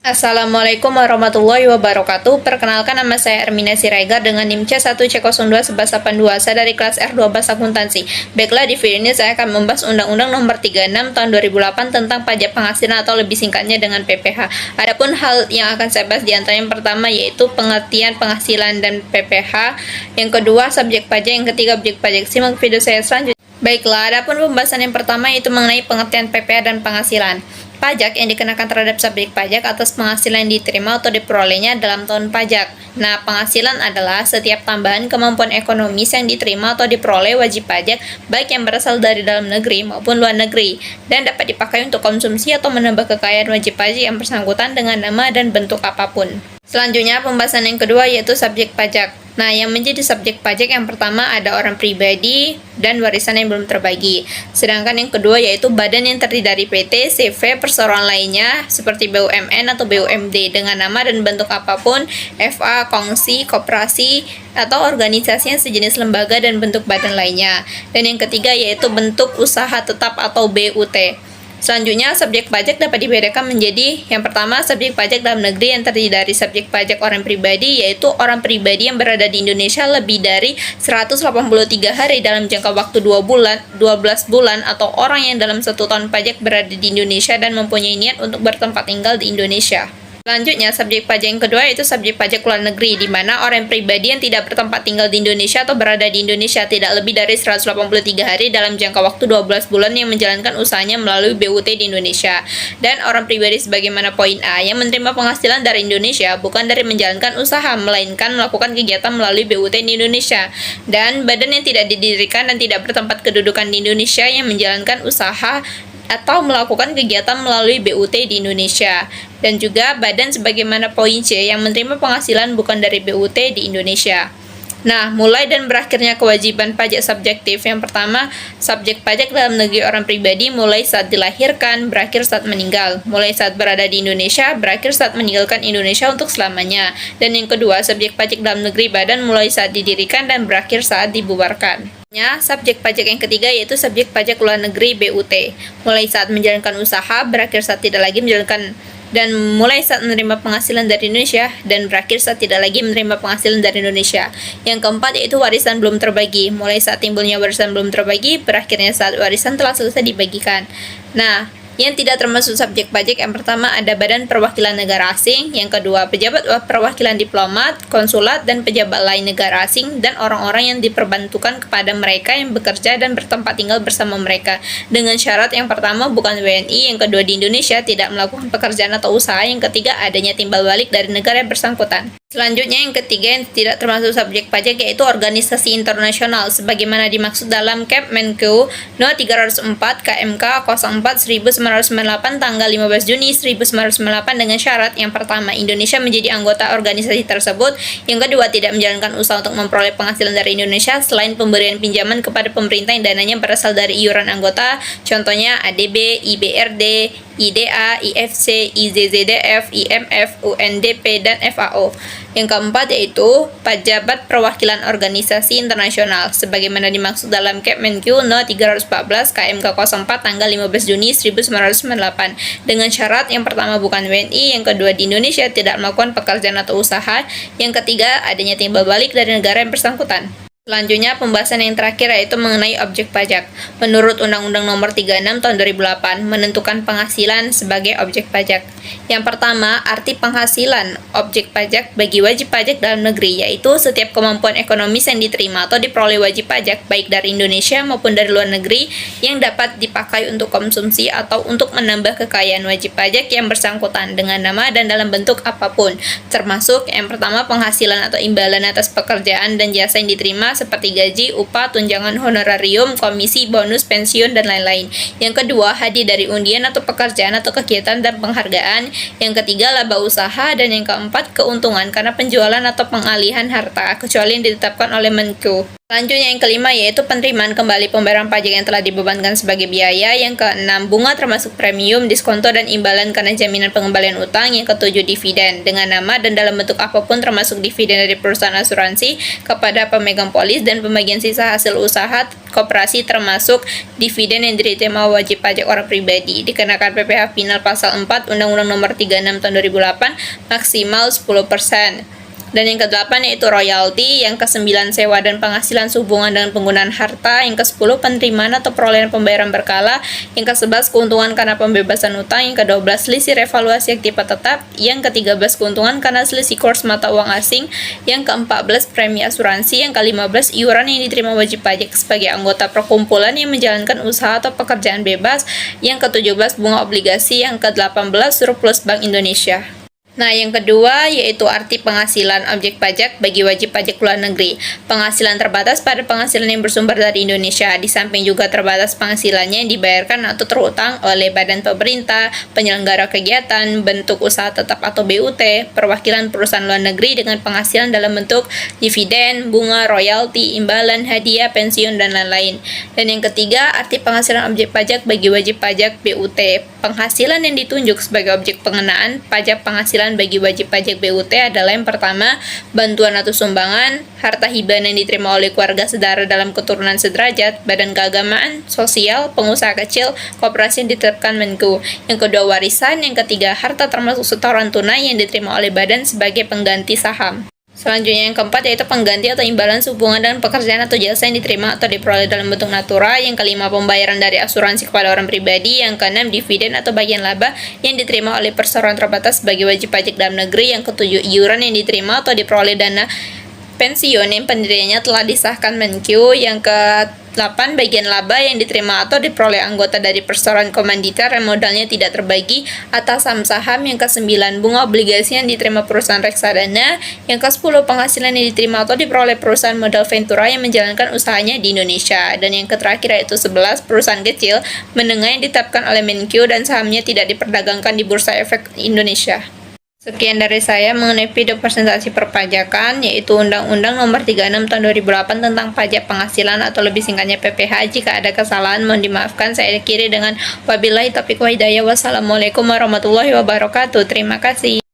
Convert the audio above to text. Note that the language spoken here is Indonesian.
Assalamualaikum warahmatullahi wabarakatuh. Perkenalkan, nama saya Ermina Siregar dengan NIM C1C021182. Saya dari kelas R2 Bahasa Akuntansi. Baiklah, di video ini saya akan membahas Undang-Undang Nomor 36 Tahun 2008 tentang pajak penghasilan atau lebih singkatnya dengan PPh. Adapun hal yang akan saya bahas di antara yang pertama yaitu pengertian penghasilan dan PPh, yang kedua subjek pajak, yang ketiga objek pajak. Simak video saya selanjutnya. Baiklah, adapun pembahasan yang pertama yaitu mengenai pengertian PPh dan penghasilan. Pajak yang dikenakan terhadap subjek pajak atas penghasilan yang diterima atau diperolehnya dalam tahun pajak. Nah, penghasilan adalah setiap tambahan kemampuan ekonomis yang diterima atau diperoleh wajib pajak, baik yang berasal dari dalam negeri maupun luar negeri, dan dapat dipakai untuk konsumsi atau menambah kekayaan wajib pajak yang bersangkutan dengan nama dan bentuk apapun. Selanjutnya, pembahasan yang kedua yaitu subjek pajak. Nah, yang menjadi subjek pajak yang pertama ada orang pribadi dan warisan yang belum terbagi. Sedangkan yang kedua yaitu badan yang terdiri dari PT, CV, perseroan lainnya seperti BUMN atau BUMD dengan nama dan bentuk apapun, FA, kongsi, koperasi, atau organisasi yang sejenis lembaga dan bentuk badan lainnya. Dan yang ketiga yaitu bentuk usaha tetap atau BUT. Selanjutnya, subjek pajak dapat dibedakan menjadi yang pertama, subjek pajak dalam negeri yang terdiri dari subjek pajak orang pribadi, yaitu orang pribadi yang berada di Indonesia lebih dari 183 hari dalam jangka waktu 12 bulan, atau orang yang dalam 1 tahun pajak berada di Indonesia dan mempunyai niat untuk bertempat tinggal di Indonesia. Selanjutnya, subjek pajak yang kedua yaitu subjek pajak luar negeri, di mana orang pribadi yang tidak bertempat tinggal di Indonesia atau berada di Indonesia tidak lebih dari 183 hari dalam jangka waktu 12 bulan yang menjalankan usahanya melalui BUT di Indonesia. Dan orang pribadi sebagaimana poin A yang menerima penghasilan dari Indonesia bukan dari menjalankan usaha, melainkan melakukan kegiatan melalui BUT di Indonesia. Dan badan yang tidak didirikan dan tidak bertempat kedudukan di Indonesia yang menjalankan usaha atau melakukan kegiatan melalui BUT di Indonesia. Dan juga badan sebagaimana poin C yang menerima penghasilan bukan dari BUT di Indonesia. Nah, mulai dan berakhirnya kewajiban pajak subjektif. Yang pertama, subjek pajak dalam negeri orang pribadi mulai saat dilahirkan, berakhir saat meninggal. Mulai saat berada di Indonesia, berakhir saat meninggalkan Indonesia untuk selamanya. Dan yang kedua, subjek pajak dalam negeri badan mulai saat didirikan dan berakhir saat dibubarkan. Subjek pajak yang ketiga yaitu subjek pajak luar negeri BUT. Mulai saat menjalankan usaha, berakhir saat tidak lagi menjalankan, dan mulai saat menerima penghasilan dari Indonesia dan berakhir saat tidak lagi menerima penghasilan dari Indonesia. Yang keempat yaitu warisan belum terbagi. Mulai saat timbulnya warisan belum terbagi, berakhirnya saat warisan telah selesai dibagikan. Nah, yang tidak termasuk subjek pajak yang pertama ada Badan Perwakilan Negara Asing, yang kedua pejabat perwakilan diplomat, konsulat, dan pejabat lain negara asing, dan orang-orang yang diperbantukan kepada mereka yang bekerja dan bertempat tinggal bersama mereka, dengan syarat yang pertama bukan WNI, yang kedua di Indonesia tidak melakukan pekerjaan atau usaha, yang ketiga adanya timbal balik dari negara yang bersangkutan. Selanjutnya yang ketiga yang tidak termasuk subjek pajak yaitu organisasi internasional sebagaimana dimaksud dalam Kep Menko No 304 KMK 04/1998 tanggal 15 Juni 1998 dengan syarat yang pertama Indonesia menjadi anggota organisasi tersebut, yang kedua tidak menjalankan usaha untuk memperoleh penghasilan dari Indonesia selain pemberian pinjaman kepada pemerintah yang dananya berasal dari iuran anggota, contohnya ADB, IBRD, IDA, IFC, IZZDF, IMF, UNDP, dan FAO. Yang keempat yaitu pejabat perwakilan organisasi internasional sebagaimana dimaksud dalam Kepmenq No 314 KMK 04 tanggal 15 Juni 1998 dengan syarat yang pertama bukan WNI, yang kedua di Indonesia tidak melakukan pekerjaan atau usaha, yang ketiga adanya timbal balik dari negara yang bersangkutan. Selanjutnya, pembahasan yang terakhir yaitu mengenai objek pajak. Menurut Undang-Undang Nomor 36 Tahun 2008 menentukan penghasilan sebagai objek pajak. Yang pertama, arti penghasilan objek pajak bagi wajib pajak dalam negeri yaitu setiap kemampuan ekonomis yang diterima atau diperoleh wajib pajak baik dari Indonesia maupun dari luar negeri yang dapat dipakai untuk konsumsi atau untuk menambah kekayaan wajib pajak yang bersangkutan dengan nama dan dalam bentuk apapun, termasuk yang pertama penghasilan atau imbalan atas pekerjaan dan jasa yang diterima seperti gaji, upah, tunjangan honorarium, komisi, bonus, pensiun, dan lain-lain. Yang kedua, hadiah dari undian atau pekerjaan atau kegiatan dan penghargaan. Yang ketiga, laba usaha, dan yang keempat, keuntungan karena penjualan atau pengalihan harta, kecuali yang ditetapkan oleh Menko. Selanjutnya yang kelima yaitu penerimaan kembali pembayaran pajak yang telah dibebankan sebagai biaya. Yang keenam, bunga termasuk premium, diskonto, dan imbalan karena jaminan pengembalian utang. Yang ketujuh, dividen dengan nama dan dalam bentuk apapun termasuk dividen dari perusahaan asuransi kepada pemegang polis dan pembagian sisa hasil usaha koperasi termasuk dividen yang diterima wajib pajak orang pribadi. Dikenakan PPh final pasal 4 Undang-Undang Nomor 36 Tahun 2008 maksimal 10%. Dan yang ke-8 yaitu royalti. Yang ke-9, sewa dan penghasilan sehubungan dengan penggunaan harta. Yang ke-10, penerimaan atau perolehan pembayaran berkala. Yang ke-11, keuntungan karena pembebasan utang. Yang ke-12, selisih revaluasi aktiva tetap. Yang ke-13, keuntungan karena selisih kurs mata uang asing. Yang ke-14, premi asuransi. Yang ke-15, iuran yang diterima wajib pajak sebagai anggota perkumpulan yang menjalankan usaha atau pekerjaan bebas. Yang ke-17, bunga obligasi. Yang ke-18, surplus Bank Indonesia. Nah, yang kedua yaitu arti penghasilan objek pajak bagi wajib pajak luar negeri. Penghasilan terbatas pada penghasilan yang bersumber dari Indonesia. Di samping juga terbatas penghasilannya yang dibayarkan atau terutang oleh badan pemerintah, penyelenggara kegiatan, bentuk usaha tetap atau BUT, perwakilan perusahaan luar negeri dengan penghasilan dalam bentuk dividen, bunga, royalti, imbalan, hadiah, pensiun, dan lain-lain. Dan yang ketiga, arti penghasilan objek pajak bagi wajib pajak BUT. Penghasilan yang ditunjuk sebagai objek pengenaan pajak penghasilan bagi wajib pajak BUT adalah yang pertama, bantuan atau sumbangan, harta hibah yang diterima oleh keluarga saudara dalam keturunan sederajat, badan keagamaan, sosial, pengusaha kecil, koperasi yang ditetapkan Menku. Yang kedua, warisan. Yang ketiga, harta termasuk setoran tunai yang diterima oleh badan sebagai pengganti saham. Selanjutnya yang keempat yaitu pengganti atau imbalan sehubungan dengan pekerjaan atau jasa yang diterima atau diperoleh dalam bentuk natura. Yang kelima, pembayaran dari asuransi kepada orang pribadi. Yang keenam, dividen atau bagian laba yang diterima oleh perseroan terbatas sebagai wajib pajak dalam negeri. Yang ketujuh, iuran yang diterima atau diperoleh dana pensiun yang pendiriannya telah disahkan Menkyu. Yang ke-8, bagian laba yang diterima atau diperoleh anggota dari perseroan komanditer yang modalnya tidak terbagi atas saham-saham. Yang ke-9, bunga obligasi yang diterima perusahaan reksadana. Yang ke-10, penghasilan yang diterima atau diperoleh perusahaan modal ventura yang menjalankan usahanya di Indonesia. Dan yang terakhir yaitu 11, perusahaan kecil menengah yang ditetapkan oleh Menkyu dan sahamnya tidak diperdagangkan di Bursa Efek Indonesia. Sekian dari saya mengenai video presentasi perpajakan, yaitu Undang-Undang Nomor 36 Tahun 2008 tentang pajak penghasilan atau lebih singkatnya PPh. Jika ada kesalahan mohon dimaafkan. Saya akhiri dengan wabillahi taufiq wa hidayah. Wassalamualaikum warahmatullahi wabarakatuh. Terima kasih.